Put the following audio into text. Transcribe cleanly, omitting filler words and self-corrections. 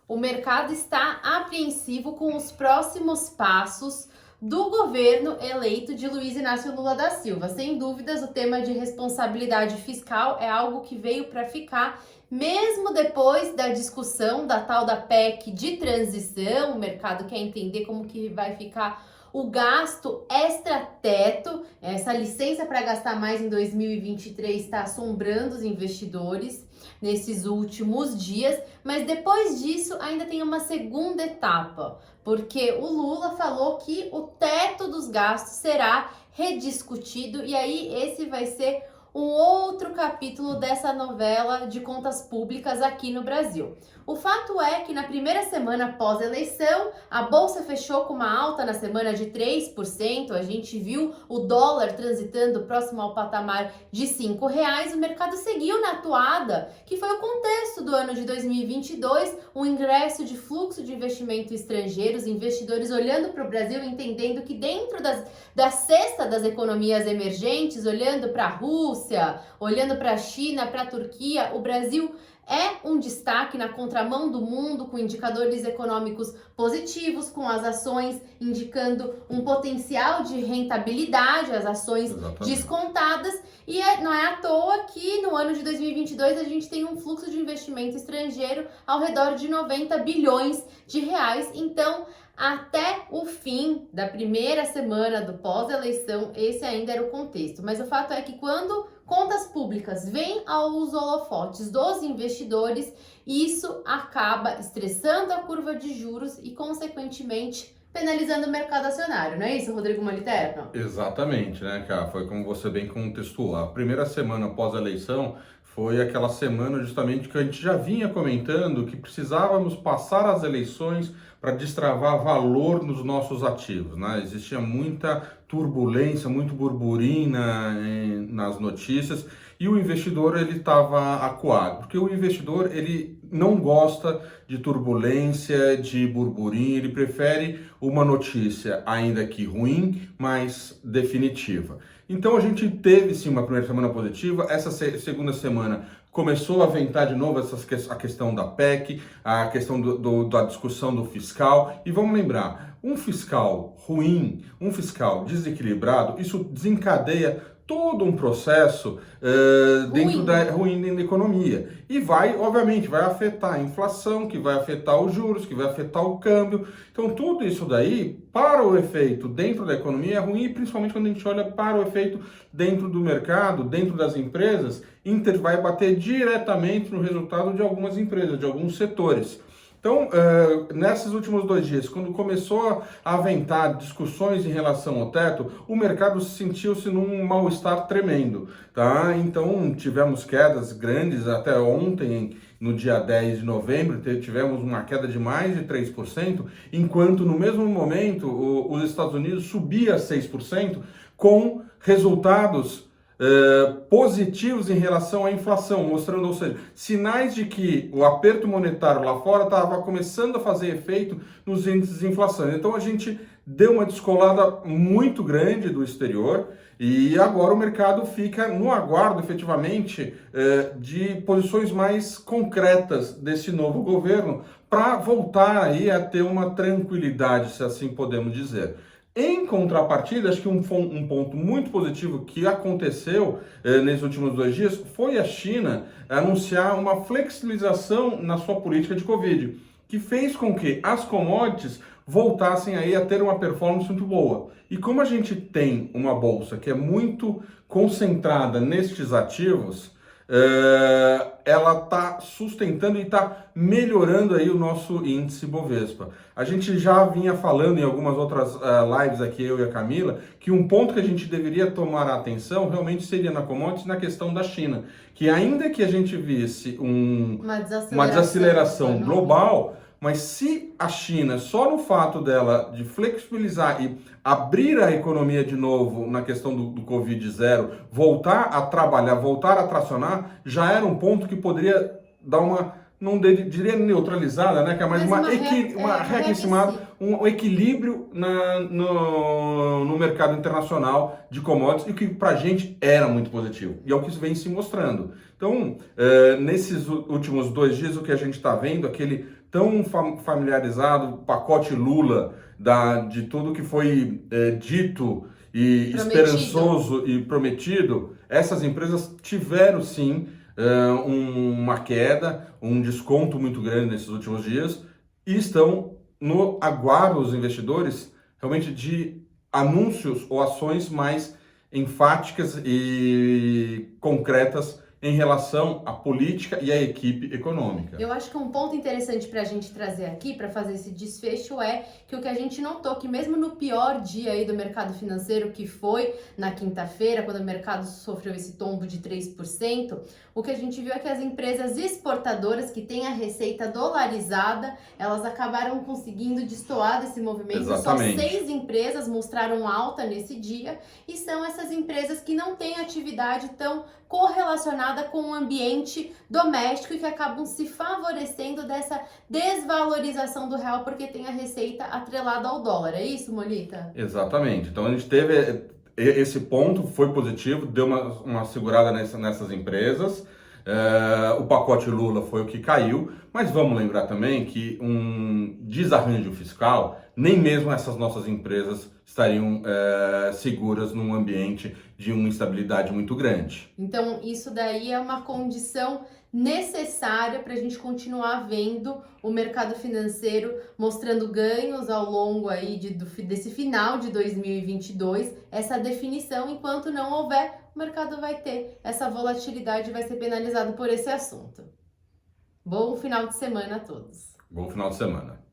O mercado está apreensivo com os próximos passos do governo eleito de Luiz Inácio Lula da Silva. Sem dúvidas, o tema de responsabilidade fiscal é algo que veio para ficar, mesmo depois da discussão da tal da PEC de transição. O mercado quer entender como que vai ficar o gasto extra-teto. Essa licença para gastar mais em 2023 está assombrando os investidores nesses últimos dias, mas depois disso ainda tem uma segunda etapa, porque o Lula falou que o teto dos gastos será rediscutido, e aí esse vai ser um outro capítulo dessa novela de contas públicas aqui no Brasil. O fato é que na primeira semana pós-eleição, a Bolsa fechou com uma alta na semana de 3%, a gente viu o dólar transitando próximo ao patamar de R$ 5, o mercado seguiu na toada, que foi o contexto do ano de 2022, um ingresso de fluxo de investimento estrangeiro, os investidores olhando para o Brasil, entendendo que dentro da cesta das economias emergentes, olhando para a Rússia, olhando para a China, para a Turquia, o Brasil é um destaque na contramão do mundo, com indicadores econômicos positivos, com as ações indicando um potencial de rentabilidade, as ações descontadas, e não é à toa que no ano de 2022 a gente tem um fluxo de investimento estrangeiro ao redor de 90 bilhões de reais. Então, até o fim da primeira semana do pós-eleição, esse ainda era o contexto. Mas o fato é que quando contas públicas vêm aos holofotes dos investidores, isso acaba estressando a curva de juros e, consequentemente, penalizando o mercado acionário. Não é isso, Rodrigo Moliterno? Exatamente, né, cara? Foi como você bem contextuou. A primeira semana pós-eleição foi aquela semana justamente que a gente já vinha comentando que precisávamos passar as eleições para destravar valor nos nossos ativos, né? Existia muita turbulência, muito burburinho nas notícias, e o investidor ele estava acuado, porque o investidor ele não gosta de turbulência, de burburinho, ele prefere uma notícia ainda que ruim, mas definitiva. Então a gente teve sim uma primeira semana positiva. Essa segunda semana começou a ventar de novo a questão da PEC, a questão da discussão do fiscal. E vamos lembrar, um fiscal ruim, um fiscal desequilibrado, isso desencadeia todo um processo dentro da economia. E obviamente, vai afetar a inflação, que vai afetar os juros, que vai afetar o câmbio. Então, tudo isso daí, para o efeito dentro da economia, é ruim, principalmente quando a gente olha para o efeito dentro do mercado, dentro das empresas, vai bater diretamente no resultado de algumas empresas, de alguns setores. Então, nesses últimos 2 dias, quando começou a aventar discussões em relação ao teto, o mercado sentiu-se num mal-estar tremendo, tá? Então, tivemos quedas grandes, até ontem, no dia 10 de novembro, tivemos uma queda de mais de 3%, enquanto no mesmo momento os Estados Unidos subia 6%, com resultados positivos em relação à inflação, mostrando, ou seja, sinais de que o aperto monetário lá fora estava começando a fazer efeito nos índices de inflação. Então a gente deu uma descolada muito grande do exterior e agora o mercado fica no aguardo efetivamente de posições mais concretas desse novo governo para voltar aí a ter uma tranquilidade, se assim podemos dizer. Em contrapartida, acho que um ponto muito positivo que aconteceu nesses últimos 2 dias foi a China anunciar uma flexibilização na sua política de Covid, que fez com que as commodities voltassem aí a ter uma performance muito boa. E como a gente tem uma bolsa que é muito concentrada nestes ativos, ela está sustentando e está melhorando aí o nosso índice Bovespa. A gente já vinha falando em algumas outras lives aqui, eu e a Camila, que um ponto que a gente deveria tomar atenção realmente seria na commodities, na questão da China, que ainda que a gente visse uma desaceleração global, mas se a China, só no fato dela de flexibilizar e abrir a economia de novo na questão do Covid-0, voltar a trabalhar, voltar a tracionar, já era um ponto que poderia dar uma não diria neutralizada, né? Que é mais uma regra em cima, um equilíbrio no mercado internacional de commodities, e que para a gente era muito positivo. E é o que vem se mostrando. Então, nesses últimos 2 dias, o que a gente está vendo, aquele tão familiarizado pacote Lula de tudo que foi dito e Prometido. Esperançoso e prometido, essas empresas tiveram sim uma queda, um desconto muito grande nesses últimos dias, e estão no aguardo os investidores realmente de anúncios ou ações mais enfáticas e concretas em relação à política e à equipe econômica. Eu acho que um ponto interessante para a gente trazer aqui, para fazer esse desfecho, é que o que a gente notou, que mesmo no pior dia aí do mercado financeiro, que foi na quinta-feira, quando o mercado sofreu esse tombo de 3%, o que a gente viu é que as empresas exportadoras, que têm a receita dolarizada, elas acabaram conseguindo destoar desse movimento. Exatamente. Só 6 empresas mostraram alta nesse dia, e são essas empresas que não têm atividade tão correlacionada com o ambiente doméstico e que acabam se favorecendo dessa desvalorização do real porque tem a receita atrelada ao dólar. É isso, Molita? Exatamente. Então a gente teve esse ponto, foi positivo, deu uma segurada nessas empresas. O pacote Lula foi o que caiu, mas vamos lembrar também que um desarranjo fiscal, nem mesmo essas nossas empresas estariam seguras num ambiente de uma instabilidade muito grande. Então, isso daí é uma condição necessária para a gente continuar vendo o mercado financeiro mostrando ganhos ao longo aí desse final de 2022, essa definição. Enquanto não houver, o mercado vai ter essa volatilidade e vai ser penalizado por esse assunto. Bom final de semana a todos. Bom final de semana.